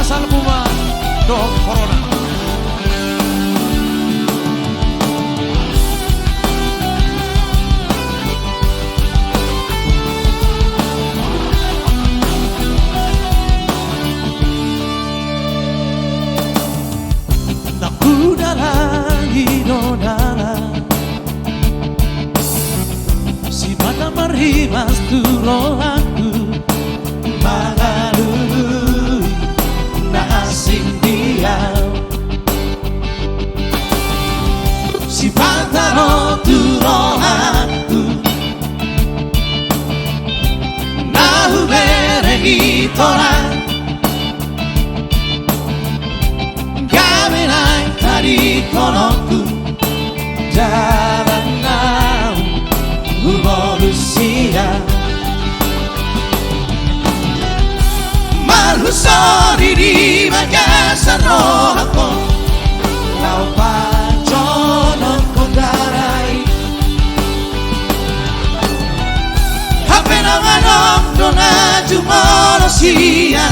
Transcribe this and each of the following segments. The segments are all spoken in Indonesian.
salpuma do corona. Si mata marimas turo aku malalui na asing diam. Si mata no turo aku na hubere hitora game nai tari konoku jalan Rusia Marhusori di Makassar rohako Lau pajono kodarai Hapena manok dona jumoro sia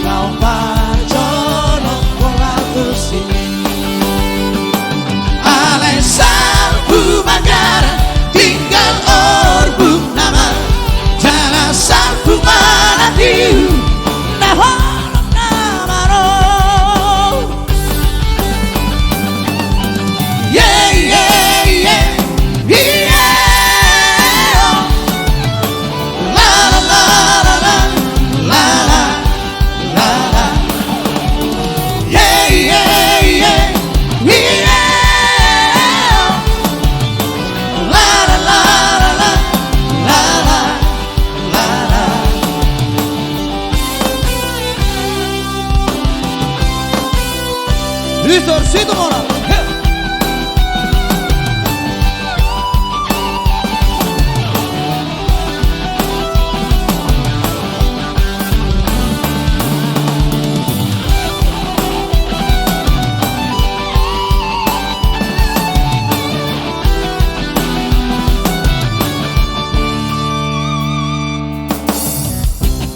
Lau pajono kolatusi Alai salpu magara tinggal orbuk nama jana salpu manadiu nahonok nama ro yeah yeah yeah yeah oh. La la la la la la la la la yeah yeah yeah yeah Distorcido moral.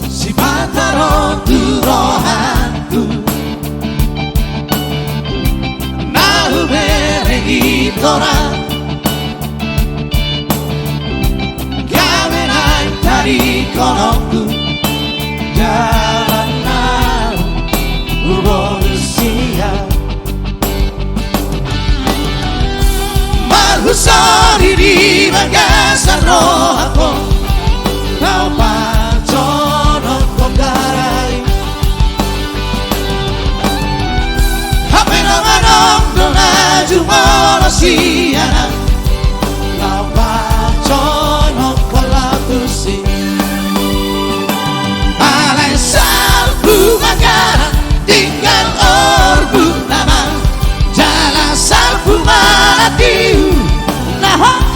Si pataro turohanku Tora Gavenai tari konoku Jalan nau Uborusia Marhusori di Makassar rohako Kau pajono kodarai Hapena manok dona jumoro siana Lau pajono kolatusi Alai salpu magara tinggal orbu nama Jala salpu malatiu Nah